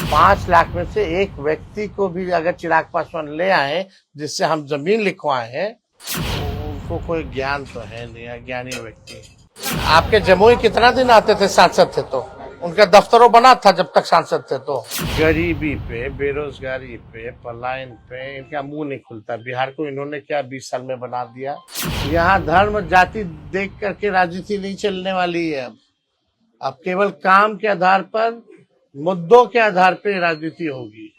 5 लाख में से एक व्यक्ति को भी अगर चिराग पासवान ले आए जिससे हम जमीन लिखवाए हैं, उनको कोई ज्ञान तो है नहीं, अज्ञानी व्यक्ति। आपके जमुई कितना दिन आते थे सांसद थे तो उनका दफ्तरों बना था जब तक सांसद थे तो। गरीबी पे, बेरोजगारी पे, पलायन पे इनका मुंह नहीं खुलता। बिहार को इन्होंने क्या 20 साल में बना दिया। यहाँ धर्म जाति देख करके राजनीति नहीं चलने वाली है। अब केवल काम के आधार पर, मुद्दों के आधार पर राजनीति होगी।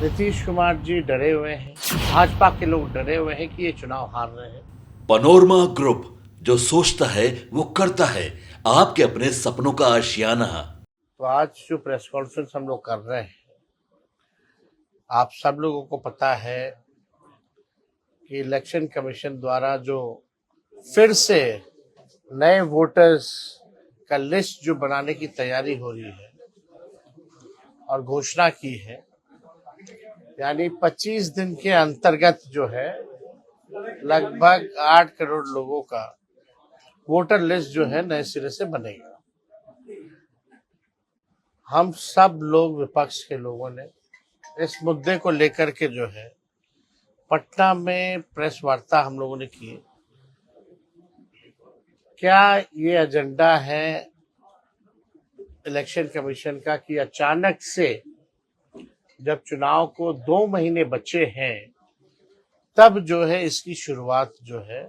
नीतीश कुमार जी डरे हुए हैं, भाजपा के लोग डरे हुए हैं कि ये चुनाव हार रहे हैं। पनोरमा ग्रुप, जो सोचता है वो करता है, आपके अपने सपनों का आशियाना। तो आज जो प्रेस कॉन्फ्रेंस हम लोग कर रहे हैं, आप सब लोगों को पता है कि इलेक्शन कमीशन द्वारा जो फिर से नए वोटर्स का लिस्ट जो बनाने की तैयारी हो रही है और घोषणा की है, यानी 25 दिन के अंतर्गत जो है लगभग 8 करोड़ लोगों का वोटर लिस्ट जो है नए सिरे से बनेगा। हम सब लोग, विपक्ष के लोगों ने इस मुद्दे को लेकर के जो है पटना में प्रेस वार्ता हम लोगों ने की। क्या ये एजेंडा है इलेक्शन कमीशन का कि अचानक से जब चुनाव को 2 महीने बचे हैं तब जो है इसकी शुरुआत जो है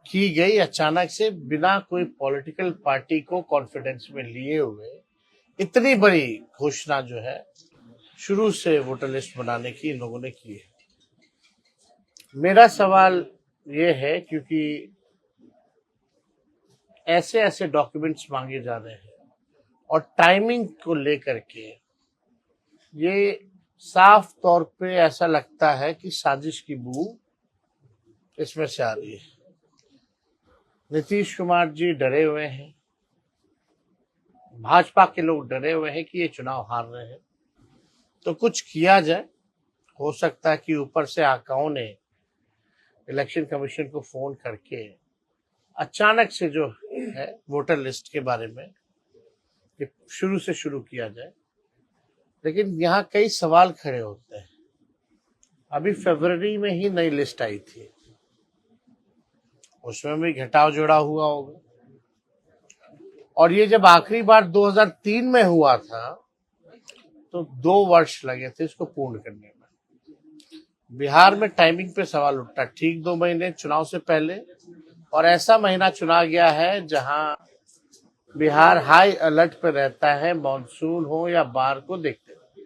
की गई, अचानक से बिना कोई पॉलिटिकल पार्टी को कॉन्फिडेंस में लिए हुए इतनी बड़ी घोषणा जो है शुरू से वोटर लिस्ट बनाने की इन लोगों ने की है। मेरा सवाल ये है, क्योंकि ऐसे ऐसे डॉक्यूमेंट्स मांगे जा रहे हैं और टाइमिंग को लेकर के ये साफ तौर पे ऐसा लगता है कि साजिश की बू इसमें से आ रही है। नीतीश कुमार जी डरे हुए हैं, भाजपा के लोग डरे हुए हैं कि ये चुनाव हार रहे हैं, तो कुछ किया जाए। हो सकता है कि ऊपर से आकाओं ने इलेक्शन कमीशन को फोन करके अचानक से जो है वोटर लिस्ट के बारे में शुरू से शुरू किया जाए। लेकिन यहाँ कई सवाल खड़े होते हैं। अभी फरवरी में ही नई लिस्ट आई थी, उसमें भी घटाव जोड़ा हुआ होगा, और ये जब आखिरी बार 2003 में हुआ था तो 2 वर्ष लगे थे इसको पूर्ण करने में। बिहार में टाइमिंग पे सवाल उठता, ठीक 2 महीने चुनाव से पहले, और ऐसा महीना चुना गया है जहां बिहार हाई अलर्ट पे रहता है, मानसून हो या बाढ़ को देखते हुए।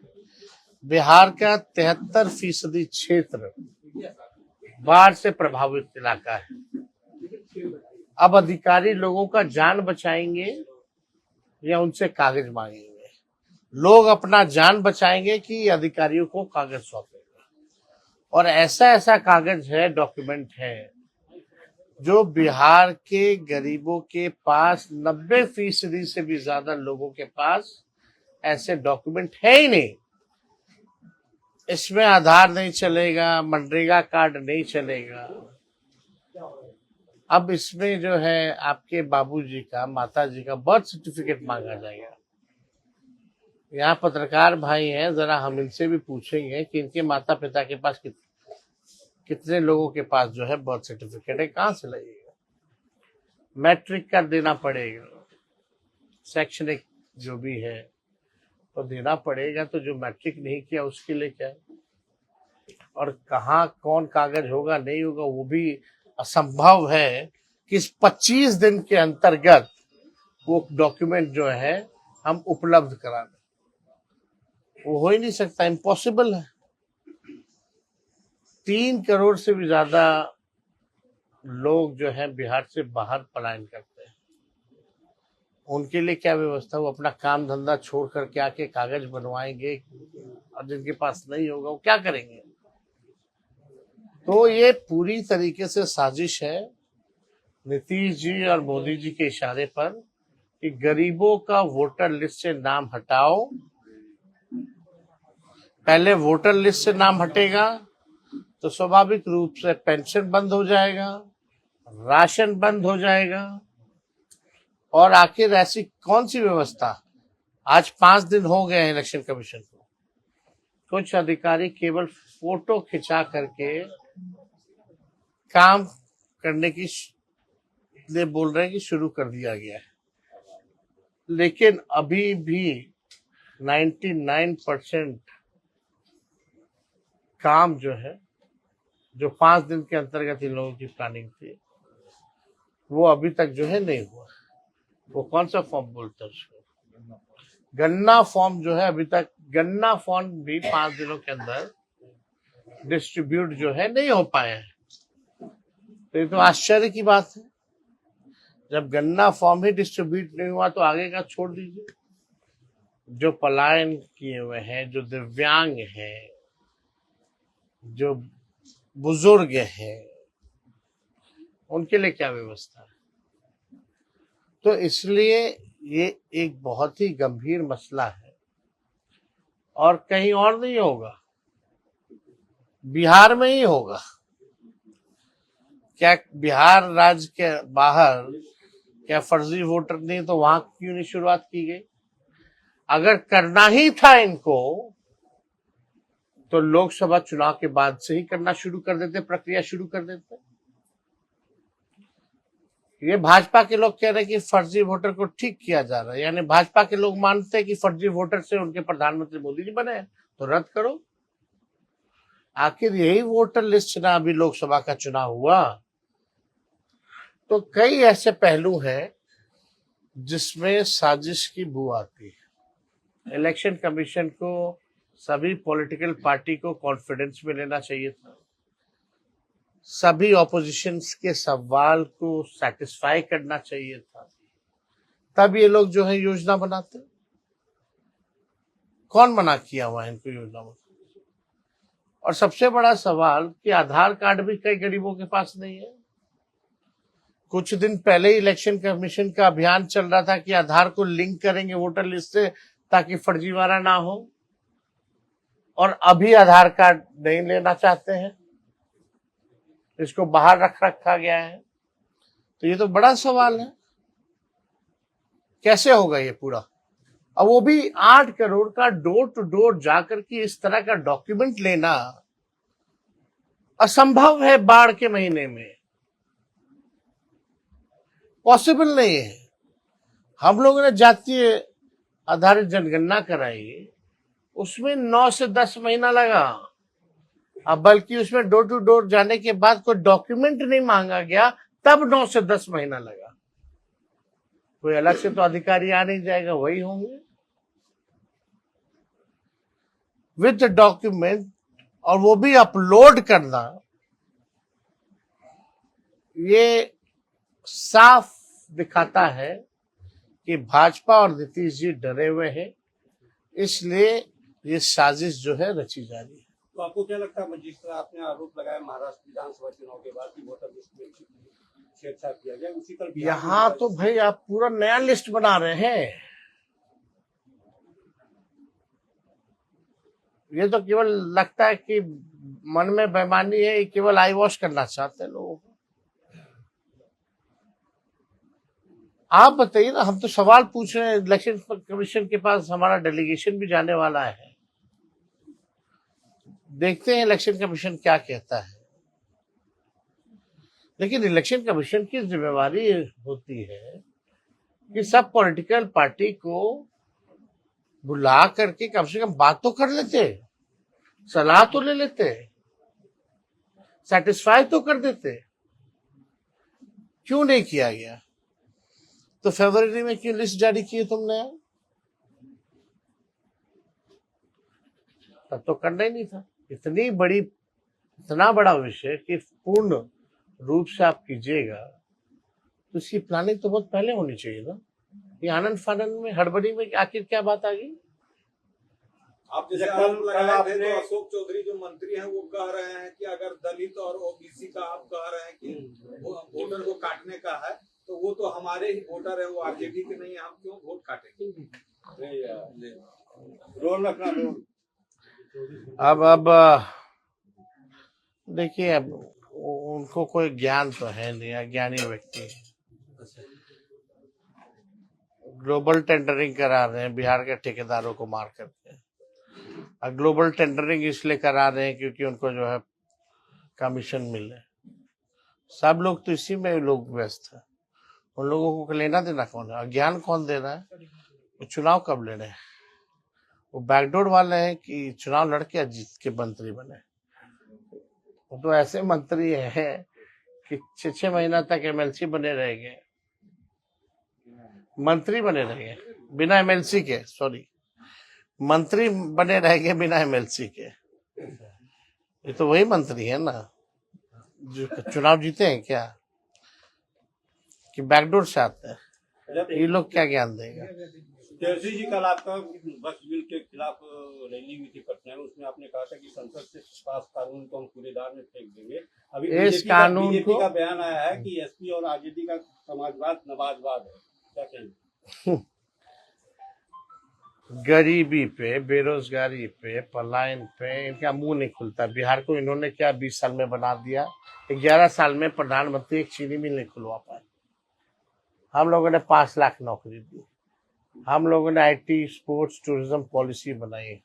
बिहार का 73% क्षेत्र बाढ़ से प्रभावित इलाका है। अब अधिकारी लोगों का जान बचाएंगे या उनसे कागज मांगेंगे? लोग अपना जान बचाएंगे कि अधिकारियों को कागज सौंपेंगे? और ऐसा ऐसा कागज है, डॉक्यूमेंट है, जो बिहार के गरीबों के पास 90% से भी ज्यादा लोगों के पास ऐसे डॉक्यूमेंट है ही नहीं। इसमें आधार नहीं चलेगा, मनरेगा कार्ड नहीं चलेगा। अब इसमें जो है आपके बाबूजी का, माताजी का बर्थ सर्टिफिकेट मांगा जाएगा। यहाँ पत्रकार भाई हैं, जरा हम इनसे भी पूछेंगे कि इनके माता पिता के पास कितने लोगों के पास जो है बर्थ सर्टिफिकेट है, कहाँ से लगेगा? मैट्रिक का देना पड़ेगा, शैक्षणिक जो भी है तो देना पड़ेगा। तो जो मैट्रिक नहीं किया उसके लिए क्या है? और कहाँ कौन कागज होगा नहीं होगा वो भी असंभव है कि इस 25 दिन के अंतर्गत वो डॉक्यूमेंट जो है हम उपलब्ध करा दें। वो हो ही नहीं सकता, इम्पॉसिबल है। 3 करोड़ से भी ज्यादा लोग जो है बिहार से बाहर पलायन करते हैं। उनके लिए क्या व्यवस्था? वो अपना काम धंधा छोड़ करके आके कागज बनवाएंगे, और जिनके पास नहीं होगा वो क्या करेंगे? तो ये पूरी तरीके से साजिश है नीतीश जी और मोदी जी के इशारे पर कि गरीबों का वोटर लिस्ट से नाम हटाओ। पहले वोटर लिस्ट से नाम हटेगा तो स्वाभाविक रूप से पेंशन बंद हो जाएगा, राशन बंद हो जाएगा, और आखिर ऐसी कौन सी व्यवस्था आज 5 दिन हो गए हैं इलेक्शन कमीशन को। कुछ अधिकारी केवल फोटो खिंचा करके काम करने की लिए बोल रहे हैं कि शुरू कर दिया गया है, लेकिन अभी भी 99% काम जो है, जो 5 दिन के अंतर्गत इन लोगों की प्लानिंग थी, वो अभी तक जो है नहीं हुआ। वो कौन सा फॉर्म बोलते हैं उसको, गन्ना फॉर्म जो है, अभी तक गन्ना फॉर्म भी 5 दिनों के अंदर डिस्ट्रीब्यूट जो है नहीं हो पाए हैं। तो ये तो आश्चर्य की बात है। जब गन्ना फॉर्म ही डिस्ट्रीब्यूट नहीं हुआ तो आगे का छोड़ दीजिए। जो पलायन किए हुए हैं, जो दिव्यांग हैं, जो बुजुर्ग हैं, उनके लिए क्या व्यवस्था है? तो इसलिए ये एक बहुत ही गंभीर मसला है और कहीं और नहीं होगा, बिहार में ही होगा। क्या बिहार राज्य के बाहर क्या फर्जी वोटर नहीं, तो वहां क्यों नहीं शुरुआत की गई? अगर करना ही था इनको तो लोकसभा चुनाव के बाद से ही करना शुरू कर देते, प्रक्रिया शुरू कर देते। ये भाजपा के लोग कह रहे हैं कि फर्जी वोटर को ठीक किया जा रहा है, यानी भाजपा के लोग मानते हैं कि फर्जी वोटर से उनके प्रधानमंत्री मोदी जी बने, तो रद्द करो। आखिर यही वोटर लिस्ट ना अभी लोकसभा का चुनाव हुआ। तो कई ऐसे पहलू हैं जिसमें साजिश की बू आती है। इलेक्शन कमीशन को सभी पॉलिटिकल पार्टी को कॉन्फिडेंस में लेना चाहिए था, सभी ऑपोजिशन के सवाल को सेटिस्फाई करना चाहिए था, तब ये लोग जो है योजना बनाते। कौन मना किया हुआ है इनको योजना बनाने? और सबसे बड़ा सवाल कि आधार कार्ड भी कई गरीबों के पास नहीं है। कुछ दिन पहले इलेक्शन कमीशन का अभियान चल रहा था कि आधार को लिंक करेंगे वोटर लिस्ट से ताकि फर्जीवाड़ा ना हो, और अभी आधार कार्ड नहीं लेना चाहते हैं, इसको बाहर रखा गया है। तो ये तो बड़ा सवाल है, कैसे होगा ये पूरा? अब वो भी 8 करोड़ का डोर टू डोर जाकर के इस तरह का डॉक्यूमेंट लेना असंभव है। बाढ़ के महीने में पॉसिबल नहीं है। हम लोगों ने जातीय आधारित जनगणना कराई, उसमें 9 से 10 महीना लगा। अब बल्कि उसमें डोर टू डोर जाने के बाद कोई डॉक्यूमेंट नहीं मांगा गया, तब 9 से 10 महीना लगा। कोई अलग से तो अधिकारी आ नहीं जाएगा, वही होंगे विद डॉक्यूमेंट, और वो भी अपलोड करना। ये साफ दिखाता है कि भाजपा और नीतीश जी डरे हुए हैं, इसलिए ये साजिश जो है रची जा रही है। तो आपको क्या लगता है, जिस तरह आपने आरोप लगाया महाराष्ट्र विधानसभा चुनाव के बाद की वोटर लिस्ट में छेड़छाड़ किया गया, उसी तरह यहाँ तो भाई आप पूरा नया लिस्ट बना रहे हैं। ये तो केवल लगता है कि मन में बेईमानी है, केवल आई वॉश करना चाहते हैं लोगों को। आप बताइए ना, हम तो सवाल पूछ रहे हैं। इलेक्शन कमीशन के पास हमारा डेलीगेशन भी जाने वाला है, देखते हैं इलेक्शन कमीशन क्या कहता है। लेकिन इलेक्शन कमीशन की जिम्मेवारी होती है कि सब पॉलिटिकल पार्टी को बुला करके कम से कम बात तो कर लेते, सलाह तो ले लेते, सेटिस्फाई तो कर देते। क्यों नहीं किया गया? तो फरवरी में क्यों लिस्ट जारी की तुमने? तब तो करना ही नहीं था। इतना बड़ा विषय कि पूर्ण रूप से आप कीजिएगा तो इसकी प्लानिंग तो बहुत पहले होनी चाहिए ना। ये आनंद फानंद में, हड़बड़ी में आखिर क्या बात आ गई? आप जैसे आरोप लगाए थे, तो अशोक चौधरी जो मंत्री हैं वो कह रहे हैं कि अगर दलित और ओबीसी का आप कह रहे हैं कि वोटर को काटने का है, तो वो तो हमारे ही वोटर है, वो आरजेडी के नहीं है, हम क्यों वोट काटेंगे? रोल रखना रोल। अब देखिए, अब उनको कोई ज्ञान तो है नहीं, अज्ञानी व्यक्ति है। ग्लोबल टेंडरिंग करा रहे हैं बिहार के ठेकेदारों को मार करके। और ग्लोबल टेंडरिंग इसलिए करा रहे हैं क्योंकि उनको जो है कमीशन मिले। सब लोग तो इसी में लोग व्यस्त है। उन लोगों को लेना देना कौन है? ज्ञान कौन दे रहा है? वो चुनाव कब ले रहे हैं? वो बैकडोर वाले हैं कि चुनाव लड़के जीत के मंत्री बने। वो तो ऐसे मंत्री हैं कि 6 महीना तक एमएलसी बने रहेंगे, मंत्री बने रहेंगे बिना एमएलसी के, सॉरी मंत्री बने रहेंगे बिना एमएलसी के। ये तो वही मंत्री है ना जो चुनाव जीते हैं क्या, कि बैकडोर से आते हैं? ये लोग क्या ज्ञान देगा? तेजस्वी जी, कल आपका बस बिल के खिलाफ रैली हुई थी पटना में, उसमें आपने कहा था कि संसद से पास कानून को हम कूड़ेदान में फेंक देंगे। अभी इस कानून बीजेपी को का बयान आया है कि एसपी और आरजेडी का समाजवाद नवाजवाद है, क्या कहेंगे? गरीबी पे, बेरोजगारी पे, पलायन पे इनका मुंह नहीं खुलता। बिहार को इन्होंने क्या 20 साल में बना दिया? 11 साल में प्रधानमंत्री एक चीनी मिल नहीं खुलवा पाए। हम लोगों ने 5 लाख नौकरी दी। हम लोगों ने आईटी, स्पोर्ट्स, टूरिज्म पॉलिसी बनाई।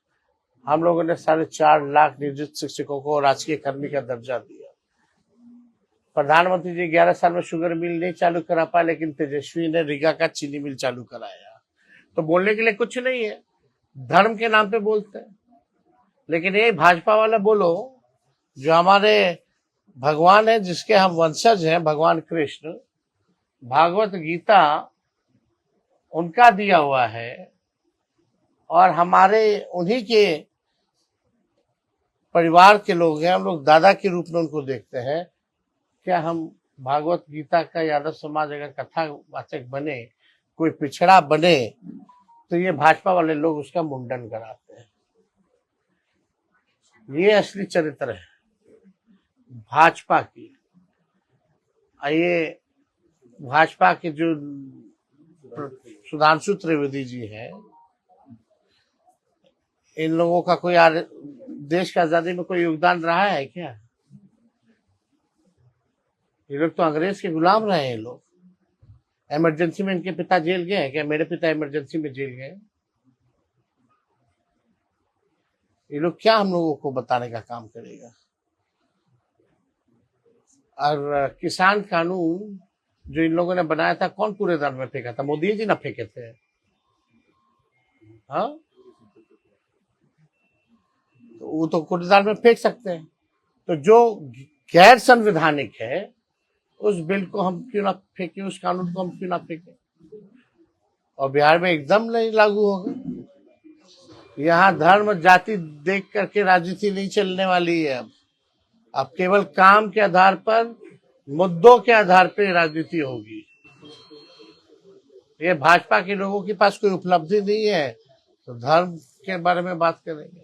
हम लोगों ने 4.5 लाख नियोजित शिक्षकों को राजकीय कर्मी का दर्जा दिया। प्रधानमंत्री जी 11 साल में शुगर मिल नहीं चालू करा पाए, लेकिन तेजस्वी ने रीगा का चीनी मिल चालू कराया। तो बोलने के लिए कुछ नहीं है, धर्म के नाम पे बोलते हैं। लेकिन ये भाजपा वाला बोलो, जो हमारे भगवान है, जिसके हम वंशज हैं, भगवान कृष्ण, भागवत गीता उनका दिया हुआ है और हमारे उन्हीं के परिवार के लोग हैं, हम लोग दादा के रूप में उनको देखते हैं। क्या हम भागवत गीता का यादव समाज अगर कथावाचक बने, कोई पिछड़ा बने, तो ये भाजपा वाले लोग उसका मुंडन कराते हैं। ये असली चरित्र है भाजपा की। ये भाजपा के जो सुधांशु त्रिवेदी जी हैं, इन लोगों का कोई देश की आजादी में कोई योगदान रहा है क्या? ये लोग तो अंग्रेज के गुलाम रहे हैं। लोग इमरजेंसी में इनके पिता जेल गए हैं क्या? मेरे पिता इमरजेंसी में जेल गए। ये लोग क्या हम लोगों को बताने का काम करेगा? और किसान कानून जो इन लोगों ने बनाया था, कौन कूड़ेदान में फेंका था? मोदी जी ना फेंके थे? हाँ, तो वो तो कूड़ेदान में फेंक सकते हैं। तो जो गैर संवैधानिक है, उस बिल को हम क्यों ना फेंके, उस कानून को हम क्यों ना फेंके? और बिहार में एकदम नहीं लागू होगा। यहाँ धर्म जाति देख करके राजनीति नहीं चलने वाली है। अब केवल काम के आधार पर, मुद्दों के आधार पर राजनीति होगी। ये भाजपा के लोगों के पास कोई उपलब्धि नहीं है तो धर्म के बारे में बात करेंगे।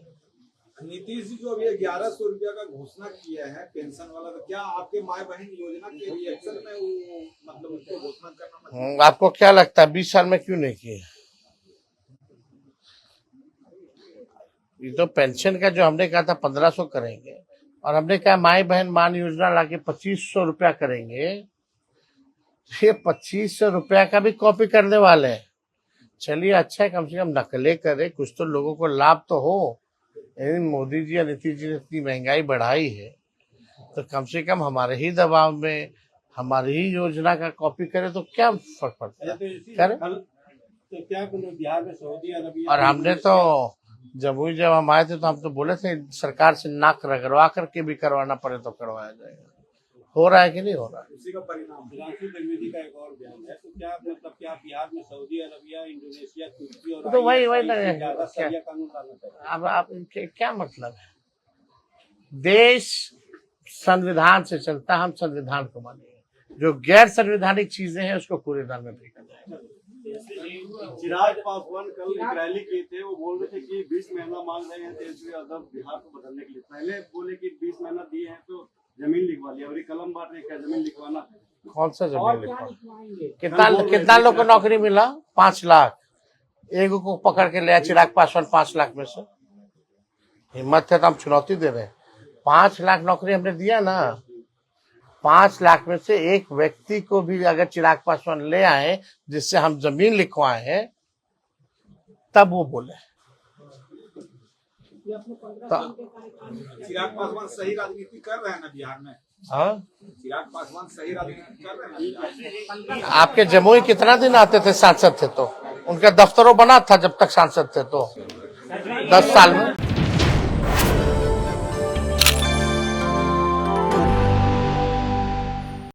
नीतीश जी जो अभी 1100 रुपया का घोषणा किया है पेंशन वाला, तो क्या आपके माए बहन योजना के रिएक्शन में वो मतलब उसको घोषणा करना? आपको क्या लगता है 20 साल में क्यों नहीं किए? ये तो पेंशन का जो हमने कहा था 1500 करेंगे, और हमने कहा माई बहन मान योजना लाके 2500 रुपया करेंगे। ये 2500 रुपया का भी कॉपी करने वाले हैं। चलिए अच्छा है, कम से कम नकलें करे, कुछ तो लोगों को लाभ तो हो। लेकिन मोदी जी या नीतीश जी ने इतनी महंगाई बढ़ाई है, तो कम से कम हमारे ही दबाव में हमारी ही योजना का कॉपी करे तो क्या फर्क पड़ता है? करे तो क्या बिहार में सऊदी अरबिया, और हमने तो जब हम आए थे तो हम तो बोले थे सरकार से नाक रगड़वा करके भी करवाना पड़े तो करवाया जाएगा। हो रहा है कि नहीं हो रहा? उसी का परिणाम सुधांशु त्रिवेदी का एक और बयान है। तो क्या मतलब क्या बिहार में सऊदी अरबिया, इंडोनेशिया, तुर्की और तो वही ज्यादा सरिया कानून लाना चाहिए? अब आप क्या मतलब है? देश संविधान से चलता, हम संविधान को मानेंगे। जो गैर संवैधानिक चीजें हैं उसको कूड़ेदान में फेंका जाएगा। चिराग पासवान कल एक रैली किए थे, वो बोल रहे थे कि 20 महीना मांग रहे हैं तेजस्वी यादव बिहार को बदलने के लिए। पहले बोले कि 20 महीना दिए हैं तो जमीन लिखवा लिया, और ये कलम बांट रहे, क्या जमीन लिखवाना है? कौन सा जमीन लिखवा? कितना लोग को नौकरी मिला? 5 लाख। एक को पकड़ के लिया चिराग पासवान 5 लाख में से। हिम्मत है तो हम चुनौती दे रहे हैं। 5 लाख नौकरी हमने दिया ना। 5 लाख में से एक व्यक्ति को भी अगर चिराग पासवान ले आए जिससे हम जमीन लिखवाए हैं तब वो बोले। चिराग पासवान सही राजनीति कर रहे हैं ना बिहार में? हाँ, चिराग पासवान सही राजनीति कर रहे हैं। आपके जमुई कितना दिन आते थे सांसद थे तो? उनका दफ्तरों बना था जब तक सांसद थे तो 10 साल में।